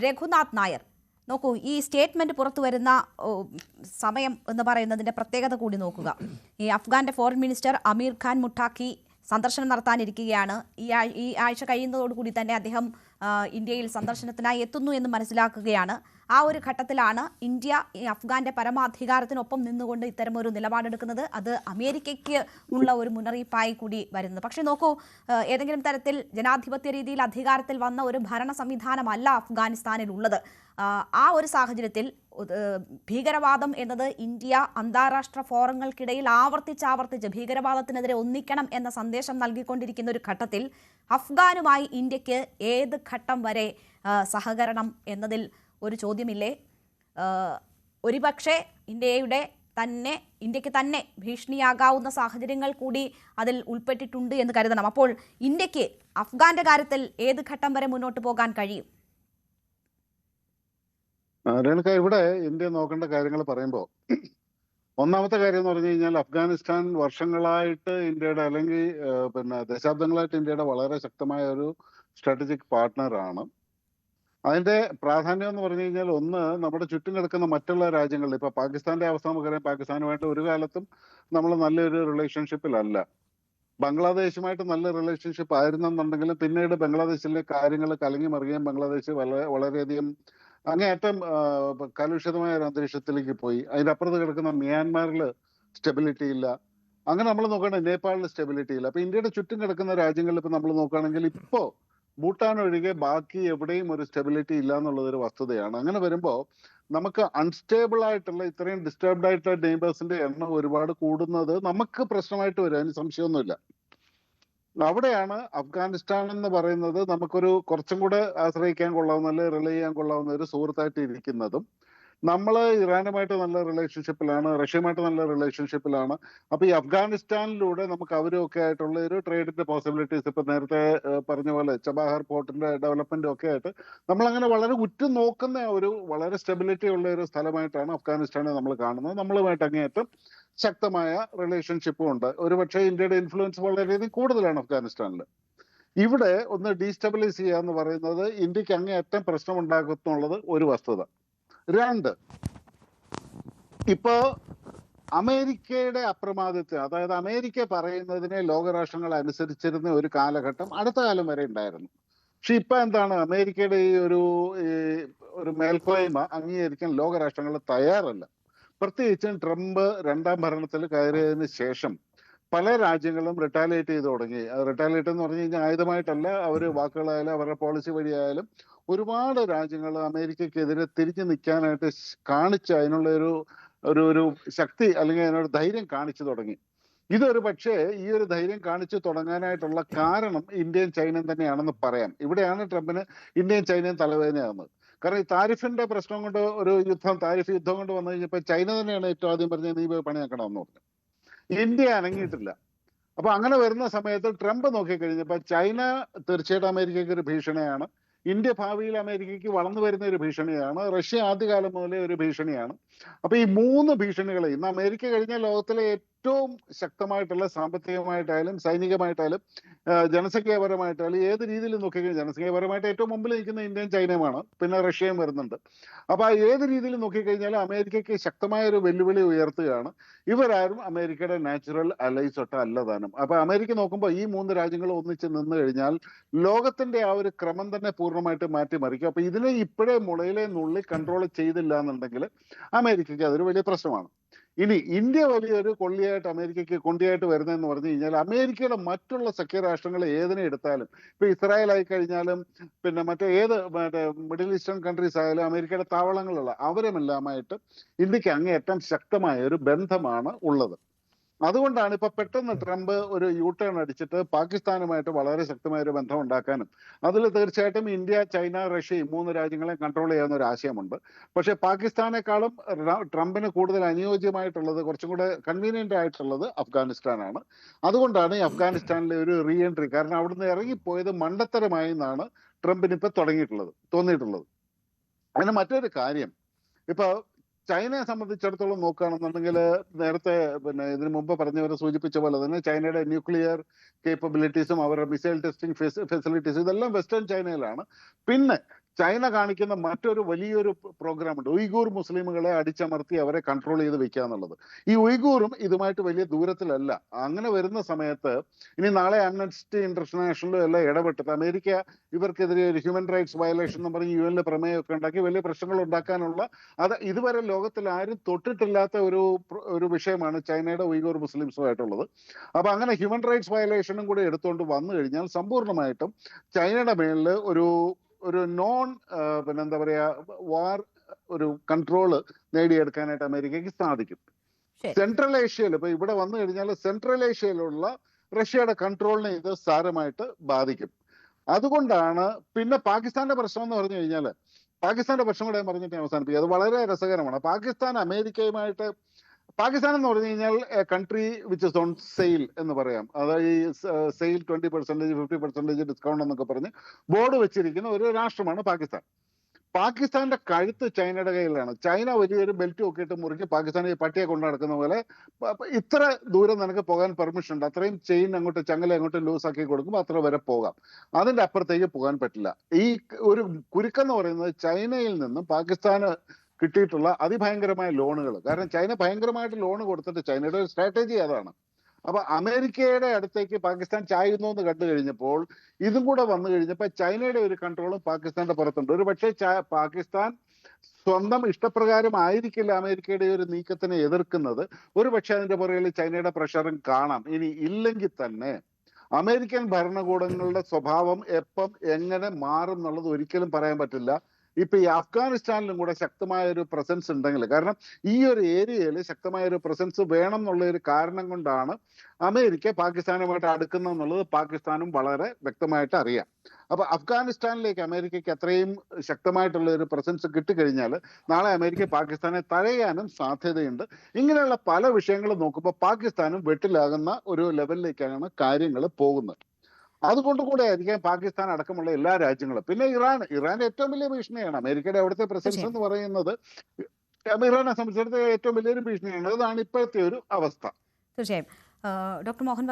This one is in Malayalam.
രഘുനാഥ് നായർ, നോക്കൂ, ഈ സ്റ്റേറ്റ്മെന്റ് പുറത്തു വരുന്ന സമയം എന്ന് പറയുന്നതിന്റെ പ്രത്യേകത കൂടി നോക്കുക. ഈ അഫ്ഗാന്റെ ഫോറിൻ മിനിസ്റ്റർ അമീർ ഖാൻ മുട്ടാക്കി സന്ദർശനം നടത്താനിരിക്കുകയാണ്. ഈ ആഴ്ച കഴിയുന്നതോടുകൂടി തന്നെ അദ്ദേഹം ഇന്ത്യയിൽ സന്ദർശനത്തിനായി എത്തുന്നു എന്ന് മനസ്സിലാക്കുകയാണ്. ആ ഒരു ഘട്ടത്തിലാണ് ഇന്ത്യ ഈ അഫ്ഗാന്റെ പരമാധികാരത്തിനൊപ്പം നിന്നുകൊണ്ട് ഇത്തരമൊരു നിലപാടെടുക്കുന്നത്. അത് അമേരിക്കയ്ക്ക് ഉള്ള ഒരു മുന്നറിയിപ്പായി കൂടി വരുന്നത്. പക്ഷേ നോക്കൂ, ഏതെങ്കിലും തരത്തിൽ ജനാധിപത്യ രീതിയിൽ അധികാരത്തിൽ വന്ന ഒരു ഭരണ സംവിധാനമല്ല അഫ്ഗാനിസ്ഥാനിലുള്ളത്. ആ ഒരു സാഹചര്യത്തിൽ ഭീകരവാദം എന്നത് ഇന്ത്യ അന്താരാഷ്ട്ര ഫോറങ്ങൾക്കിടയിൽ ആവർത്തിച്ച് ഭീകരവാദത്തിനെതിരെ ഒന്നിക്കണം എന്ന സന്ദേശം നൽകിക്കൊണ്ടിരിക്കുന്ന ഒരു ഘട്ടത്തിൽ അഫ്ഗാനുമായി ഇന്ത്യക്ക് ഏത് ഘട്ടം വരെ സഹകരണം ഒരു ചോദ്യമില്ലേ? ഒരുപക്ഷെ ഇന്ത്യക്ക് തന്നെ ഭീഷണിയാകാവുന്ന സാഹചര്യങ്ങൾ കൂടി അതിൽ ഉൾപ്പെട്ടിട്ടുണ്ട് എന്ന് കരുതണം. അപ്പോൾ ഇന്ത്യക്ക് അഫ്ഗാന്റെ കാര്യത്തിൽ ഏത് ഘട്ടം വരെ മുന്നോട്ട് പോകാൻ കഴിയും? രേണുക, ഇവിടെ ഇന്ത്യ നോക്കേണ്ട കാര്യങ്ങൾ പറയുമ്പോൾ ഒന്നാമത്തെ കാര്യം എന്ന് പറഞ്ഞു കഴിഞ്ഞാൽ അഫ്ഗാനിസ്ഥാൻ വർഷങ്ങളായിട്ട് ഇന്ത്യയുടെ അല്ലെങ്കിൽ ദശാബ്ദങ്ങളായിട്ട് ഇന്ത്യയുടെ വളരെ ശക്തമായ ഒരു സ്ട്രാറ്റജിക് പാർട്ട്ണറാണ്. അതിന്റെ പ്രാധാന്യം എന്ന് പറഞ്ഞു കഴിഞ്ഞാൽ ഒന്ന്, നമ്മുടെ ചുറ്റും കിടക്കുന്ന മറ്റുള്ള രാജ്യങ്ങളിൽ ഇപ്പൊ പാകിസ്ഥാന്റെ അവസ്ഥ നമുക്കറിയാം. പാകിസ്ഥാനുമായിട്ട് ഒരു കാലത്തും നമ്മൾ നല്ലൊരു റിലേഷൻഷിപ്പിലല്ല. ബംഗ്ലാദേശുമായിട്ട് നല്ല റിലേഷൻഷിപ്പ് ആയിരുന്നെന്നുണ്ടെങ്കിലും പിന്നീട് ബംഗ്ലാദേശിലെ കാര്യങ്ങൾ കലങ്ങി മറിയുകയും ബംഗ്ലാദേശ് വളരെയധികം അങ്ങേയറ്റം കലുഷിതമായ ഒരു അന്തരീക്ഷത്തിലേക്ക് പോയി. അതിന്റെ അപ്പുറത്ത് കിടക്കുന്ന മ്യാൻമാറിൽ സ്റ്റെബിലിറ്റി ഇല്ല. അങ്ങനെ നമ്മൾ നോക്കുകയാണെങ്കിൽ നേപ്പാളിൽ സ്റ്റെബിലിറ്റി ഇല്ല. അപ്പൊ ഇന്ത്യയുടെ ചുറ്റും കിടക്കുന്ന രാജ്യങ്ങളിൽ ഇപ്പൊ നമ്മൾ നോക്കുകയാണെങ്കിൽ ഇപ്പോ ഭൂട്ടാൻ ഒഴികെ ബാക്കി എവിടെയും ഒരു സ്റ്റെബിലിറ്റി ഇല്ല എന്നുള്ളതൊരു വസ്തുതയാണ്. അങ്ങനെ വരുമ്പോൾ നമുക്ക് അൺസ്റ്റേബിൾ ആയിട്ടുള്ള ഇത്രയും ഡിസ്റ്റർബ്ഡ് ആയിട്ടുള്ള നെയ്ബേഴ്സിന്റെ എണ്ണം ഒരുപാട് കൂടുന്നത് നമുക്ക് പ്രശ്നമായിട്ട് വരും, അതിന് സംശയമൊന്നുമില്ല. അവിടെയാണ് അഫ്ഗാനിസ്ഥാൻ എന്ന് പറയുന്നത് നമുക്കൊരു കുറച്ചും കൂടെ ആശ്രയിക്കാൻ കൊള്ളാവുന്ന, അല്ലെങ്കിൽ റിലേ ചെയ്യാൻ കൊള്ളാവുന്ന ഒരു സുഹൃത്തായിട്ട് ഇരിക്കുന്നതും. നമ്മൾ ഇറാനുമായിട്ട് നല്ല റിലേഷൻഷിപ്പിലാണ്, റഷ്യയുമായിട്ട് നല്ല റിലേഷൻഷിപ്പിലാണ്. അപ്പൊ ഈ അഫ്ഗാനിസ്ഥാനിലൂടെ നമുക്ക് അവരൊക്കെ ആയിട്ടുള്ള ഒരു ട്രേഡിന്റെ പോസിബിലിറ്റീസ്, ഇപ്പൊ നേരത്തെ പറഞ്ഞ പോലെ ചബാഹർ പോർട്ടിന്റെ ഡെവലപ്മെന്റും ഒക്കെ ആയിട്ട് നമ്മൾ അങ്ങനെ വളരെ ഉറ്റുനോക്കുന്ന ഒരു വളരെ സ്റ്റെബിലിറ്റി ഉള്ള ഒരു സ്ഥലമായിട്ടാണ് അഫ്ഗാനിസ്ഥാനെ നമ്മൾ കാണുന്നത്. നമ്മളുമായിട്ട് അങ്ങേയറ്റം ശക്തമായ റിലേഷൻഷിപ്പും ഉണ്ട്. ഒരുപക്ഷെ ഇന്ത്യയുടെ ഇൻഫ്ലുവൻസ് വളരെയധികം കൂടുതലാണ് അഫ്ഗാനിസ്ഥാനിൽ. ഇവിടെ ഒന്ന് ഡീസ്റ്റെബിലൈസ് ചെയ്യുക എന്ന് പറയുന്നത് ഇന്ത്യക്ക് അങ്ങേയറ്റം പ്രശ്നമുണ്ടാക്കുന്നുള്ളത് ഒരു വസ്തുത. രണ്ട്, ഇപ്പോ അമേരിക്കയുടെ അപ്രമാദിത്വം, അതായത് അമേരിക്ക പറയുന്നതിനെ ലോകരാഷ്ട്രങ്ങൾ അനുസരിച്ചിരുന്ന ഒരു കാലഘട്ടം അടുത്ത കാലം വരെ ഉണ്ടായിരുന്നു. പക്ഷെ ഇപ്പൊ എന്താണ്, അമേരിക്കയുടെ ഈ ഒരു മേൽക്കോയ്മ അംഗീകരിക്കാൻ ലോകരാഷ്ട്രങ്ങൾ തയ്യാറല്ല. പ്രത്യേകിച്ചും ട്രംപ് രണ്ടാം ഭരണത്തിൽ കയറിയതിന് ശേഷം പല രാജ്യങ്ങളും റിട്ടാലിയേറ്റ് ചെയ്ത് തുടങ്ങി. റിട്ടാലിയേറ്റ് എന്ന് പറഞ്ഞു കഴിഞ്ഞാൽ ആയുധമായിട്ടല്ല, അവർ വാക്കുകളായാലും അവരുടെ പോളിസി വഴിയായാലും ഒരുപാട് രാജ്യങ്ങൾ അമേരിക്കക്കെതിരെ തിരിഞ്ഞു നിൽക്കാനായിട്ട് അതിനുള്ള ഒരു ശക്തി അല്ലെങ്കിൽ അതിനൊരു ധൈര്യം കാണിച്ചു തുടങ്ങി. ഇതൊരു പക്ഷേ ഈ ഒരു ധൈര്യം കാണിച്ചു തുടങ്ങാനായിട്ടുള്ള കാരണം ഇന്ത്യയും ചൈനയും തന്നെയാണെന്ന് പറയാം. ഇവിടെയാണ് ട്രംപിന് ഇന്ത്യയും ചൈനയും തലവേദനയാകുന്നത്. കാരണം ഈ താരിഫിന്റെ പ്രശ്നം കൊണ്ട് താരിഫ് യുദ്ധം കൊണ്ട് വന്നു കഴിഞ്ഞപ്പോൾ ചൈന തന്നെയാണ് ഏറ്റവും ആദ്യം പറഞ്ഞത് നീ പണിയാക്കണമെന്ന് പറഞ്ഞു. ഇന്ത്യ അനങ്ങിയിട്ടില്ല. അപ്പൊ അങ്ങനെ വരുന്ന സമയത്ത് ട്രംപ് നോക്കിക്കഴിഞ്ഞപ്പോൾ ചൈന തീർച്ചയായിട്ടും അമേരിക്കയ്ക്ക് ഒരു ഭീഷണിയാണ്. ഇന്ത്യ ഭാവിയിൽ അമേരിക്കയ്ക്ക് വളർന്നു വരുന്ന ഒരു ഭീഷണിയാണ്. റഷ്യ ആദ്യകാലം മുതലേ ഒരു ഭീഷണിയാണ്. അപ്പൊ ഈ മൂന്ന് ഭീഷണികളെ ഇന്ന് അമേരിക്ക കഴിഞ്ഞ ലോകത്തിലെ ഏറ്റവും ശക്തമായിട്ടുള്ള സാമ്പത്തികമായിട്ടായാലും സൈനികമായിട്ടായാലും ജനസംഖ്യാപരമായിട്ടായാലും ഏത് രീതിയിൽ നോക്കിക്കഴിഞ്ഞാൽ ജനസംഖ്യാപരമായിട്ട് ഏറ്റവും മുമ്പിൽ നിൽക്കുന്ന ഇന്ത്യയും ചൈനയുമാണ്. പിന്നെ റഷ്യയും വരുന്നുണ്ട്. അപ്പൊ ഏത് രീതിയിൽ നോക്കിക്കഴിഞ്ഞാലും അമേരിക്കയ്ക്ക് ശക്തമായ ഒരു വെല്ലുവിളി ഉയർത്തുകയാണ്. ഇവരാരും അമേരിക്കയുടെ നാച്ചുറൽ അലൈസ് ഒട്ട അല്ലതാനും. അപ്പൊ അമേരിക്ക നോക്കുമ്പോൾ ഈ മൂന്ന് രാജ്യങ്ങൾ ഒന്നിച്ച് നിന്ന് കഴിഞ്ഞാൽ ലോകത്തിന്റെ ആ ഒരു ക്രമം തന്നെ പൂർണ്ണമായിട്ട് മാറ്റിമറിക്കും. അപ്പൊ ഇതിനെ ഇപ്പോഴേ മുളയിലെ നുള്ളി കൺട്രോൾ ചെയ്തില്ല എന്നുണ്ടെങ്കിൽ അമേരിക്കയ്ക്ക് അതൊരു വലിയ പ്രശ്നമാണ്. ഇനി ഇന്ത്യ വലിയൊരു കൊണ്ടിയായിട്ട് വരുന്നതെന്ന് പറഞ്ഞു കഴിഞ്ഞാൽ അമേരിക്കയുടെ മറ്റുള്ള സഖ്യരാഷ്ട്രങ്ങൾ ഏതിനെ എടുത്താലും, ഇപ്പൊ ഇസ്രായേൽ ആയി കഴിഞ്ഞാലും പിന്നെ മിഡിൽ ഈസ്റ്റേൺ കൺട്രീസ് ആയാലും അമേരിക്കയുടെ താവളങ്ങളുള്ള അവരുമെല്ലാമായിട്ട് ഇന്ത്യക്ക് അങ്ങേയറ്റം ശക്തമായ ഒരു ബന്ധമാണ് ഉള്ളത്. അതുകൊണ്ടാണ് ഇപ്പൊ പെട്ടെന്ന് ട്രംപ് ഒരു യു ടേൺ അടിച്ചിട്ട് പാകിസ്ഥാനുമായിട്ട് വളരെ ശക്തമായ ഒരു ബന്ധം ഉണ്ടാക്കാനും അതിൽ തീർച്ചയായിട്ടും ഇന്ത്യ, ചൈന, റഷ്യ ഈ മൂന്ന് രാജ്യങ്ങളെ കൺട്രോൾ ചെയ്യാവുന്ന ഒരു ആശയമുണ്ട്. പക്ഷെ പാകിസ്ഥാനേക്കാളും ട്രംപിന് കൂടുതൽ അനുയോജ്യമായിട്ടുള്ളത്, കുറച്ചും കൂടെ കൺവീനിയന്റ് ആയിട്ടുള്ളത് അഫ്ഗാനിസ്ഥാനാണ്. അതുകൊണ്ടാണ് ഈ അഫ്ഗാനിസ്ഥാനിലെ ഒരു റീ എൻട്രി, കാരണം അവിടുന്ന് ഇറങ്ങിപ്പോയത് മണ്ടത്തരമായി എന്നാണ് ട്രംപിന് ഇപ്പൊ തോന്നിയിട്ടുള്ളത്. അതിന് മറ്റൊരു കാര്യം, ഇപ്പൊ ചൈനയെ സംബന്ധിച്ചിടത്തോളം നോക്കുകയാണെന്നുണ്ടെങ്കിൽ നേരത്തെ ഇതിനു മുമ്പ് പറഞ്ഞവരെ സൂചിപ്പിച്ച പോലെ തന്നെ ചൈനയുടെ ന്യൂക്ലിയർ കേപ്പബിലിറ്റീസും അവരുടെ മിസൈൽ ടെസ്റ്റിംഗ് ഫെസിലിറ്റീസും ഇതെല്ലാം വെസ്റ്റേൺ ചൈനയിലാണ്. പിന്നെ ചൈന കാണിക്കുന്ന മറ്റൊരു വലിയൊരു പ്രോഗ്രാം ഉണ്ട്. ഉയ്ഗൂർ മുസ്ലിമുകളെ അടിച്ചമർത്തി അവരെ കൺട്രോൾ ചെയ്ത് വെക്കുക എന്നുള്ളത്. ഈ ഉയ്ഗൂറും ഇതുമായിട്ട് വലിയ ദൂരത്തിലല്ല. അങ്ങനെ വരുന്ന സമയത്ത് ഇനി നാളെ ആംനസ്റ്റി ഇന്റർനാഷണലും എല്ലാം ഇടപെട്ടിട്ട് അമേരിക്ക ഇവർക്കെതിരെ ഒരു ഹ്യൂമൻ റൈറ്റ്സ് വയലേഷൻ എന്ന് പറഞ്ഞ് UN പ്രമേയമൊക്കെ ഉണ്ടാക്കി വലിയ പ്രശ്നങ്ങൾ ഉണ്ടാക്കാനുള്ള അത് ഇതുവരെ ലോകത്തിൽ ആരും തൊട്ടിട്ടില്ലാത്ത ഒരു വിഷയമാണ് ചൈനയുടെ ഉയ്ഗൂർ മുസ്ലിംസുമായിട്ടുള്ളത്. അപ്പൊ അങ്ങനെ ഹ്യൂമൻ റൈറ്റ്സ് വയലേഷനും കൂടെ എടുത്തുകൊണ്ട് വന്നു കഴിഞ്ഞാൽ സമ്പൂർണ്ണമായിട്ടും ചൈനയുടെ മേളിൽ ഒരു നോൺ പിന്നെന്താ പറയാ വാർ ഒരു കൺട്രോള് നേടിയെടുക്കാനായിട്ട് അമേരിക്കയ്ക്ക് സാധിക്കും. സെൻട്രൽ ഏഷ്യയിൽ ഇപ്പൊ ഇവിടെ വന്നു കഴിഞ്ഞാൽ സെൻട്രൽ ഏഷ്യയിലുള്ള റഷ്യയുടെ കൺട്രോളിനെ ഇത് സാരമായിട്ട് ബാധിക്കും. അതുകൊണ്ടാണ് പിന്നെ പാകിസ്ഥാന്റെ പ്രശ്നം എന്ന് പറഞ്ഞു കഴിഞ്ഞാൽ പാകിസ്ഥാന്റെ പ്രശ്നം കൂടെ പറഞ്ഞിട്ട് അവസാനിപ്പിക്കുക. അത് വളരെ രസകരമാണ്. പാകിസ്ഥാൻ എന്ന് പറഞ്ഞു കഴിഞ്ഞാൽ country which is on sale എന്ന് പറയാം. അതായത് ഈ സെയിൽ 20%, 50% ഡിസ്കൗണ്ട് എന്നൊക്കെ പറഞ്ഞ് ബോർഡ് വെച്ചിരിക്കുന്ന ഒരു രാഷ്ട്രമാണ് പാകിസ്ഥാൻ. പാകിസ്ഥാന്റെ കഴുത്ത് ചൈനയുടെ കയ്യിലാണ്. ചൈന വലിയൊരു ബെൽറ്റ് നോക്കിയിട്ട് മുറുക്കി പാകിസ്ഥാനെ പട്ടിയെ കൊണ്ടു നടക്കുന്ന പോലെ ഇത്ര ദൂരം നിനക്ക് പോകാൻ പെർമിഷൻ ഉണ്ട്, അത്രയും ചെയിൻ അങ്ങോട്ട് ചങ്ങല അങ്ങോട്ട് ലൂസ് ആക്കി കൊടുക്കുമ്പോൾ അത്ര വരെ പോകാം, അതിന്റെ അപ്പുറത്തേക്ക് പോകാൻ പറ്റില്ല. ഈ ഒരു കുരുക്കെന്ന് പറയുന്നത് ചൈനയിൽ നിന്നും പാകിസ്ഥാന് കിട്ടിയിട്ടുള്ള അതിഭയങ്കരമായ ലോണുകൾ. കാരണം ചൈന ഭയങ്കരമായിട്ട് ലോൺ കൊടുത്തിട്ട് ചൈനയുടെ ഒരു സ്ട്രാറ്റജി അതാണ്. അപ്പൊ അമേരിക്കയുടെ അടുത്തേക്ക് പാകിസ്ഥാൻ ചായുന്നു എന്ന് കണ്ടു കഴിഞ്ഞപ്പോൾ ഇതും കൂടെ വന്നു കഴിഞ്ഞപ്പോൾ ചൈനയുടെ ഒരു കൺട്രോളും പാകിസ്ഥാന്റെ പുറത്തുണ്ട്. ഒരു പക്ഷേ പാകിസ്ഥാൻ സ്വന്തം ഇഷ്ടപ്രകാരം ആയിരിക്കില്ല അമേരിക്കയുടെ ഒരു നീക്കത്തിനെ എതിർക്കുന്നത്. ഒരു പക്ഷേ അതിന്റെ പുറകിൽ ചൈനയുടെ പ്രഷറും കാണാം. ഇനി ഇല്ലെങ്കിൽ തന്നെ അമേരിക്കൻ ഭരണകൂടങ്ങളുടെ സ്വഭാവം എപ്പം എങ്ങനെ മാറും എന്നുള്ളത് ഒരിക്കലും പറയാൻ പറ്റില്ല. ഇപ്പൊ ഈ അഫ്ഗാനിസ്ഥാനിലും കൂടെ ശക്തമായ ഒരു പ്രസൻസ് ഉണ്ടെങ്കിൽ, കാരണം ഈ ഒരു ഏരിയയിൽ ശക്തമായ ഒരു പ്രസൻസ് വേണം എന്നുള്ള ഒരു കാരണം കൊണ്ടാണ് അമേരിക്ക പാകിസ്ഥാനുമായിട്ട് അടുക്കുന്നത് എന്നുള്ളത് പാകിസ്ഥാനും വളരെ വ്യക്തമായിട്ട് അറിയാം. അപ്പൊ അഫ്ഗാനിസ്ഥാനിലേക്ക് അമേരിക്കയ്ക്ക് അത്രയും ശക്തമായിട്ടുള്ള ഒരു പ്രസൻസ് കിട്ടിക്കഴിഞ്ഞാൽ നാളെ അമേരിക്ക പാകിസ്ഥാനെ തഴയാനും സാധ്യതയുണ്ട്. ഇങ്ങനെയുള്ള പല വിഷയങ്ങളും നോക്കുമ്പോൾ പാകിസ്ഥാനും വെട്ടിലാകുന്ന ഒരു ലെവലിലേക്കാണ് കാര്യങ്ങൾ പോകുന്നത്. അതുകൊണ്ട് കൂടെ ആയിരിക്കാം പാകിസ്ഥാൻ അടക്കമുള്ള എല്ലാ രാജ്യങ്ങളും. പിന്നെ ഇറാൻ ഏറ്റവും വലിയ ഭീഷണിയാണ്. അമേരിക്കയുടെ അവിടുത്തെ പ്രസൻസ് എന്ന് പറയുന്നത് ഇറാനെ സംബന്ധിച്ചിടത്തോളം ഏറ്റവും വലിയൊരു ഭീഷണിയാണ്. അതാണ് ഇപ്പോഴത്തെ ഒരു അവസ്ഥ. തീർച്ചയായും ഡോക്ടർ മോഹൻ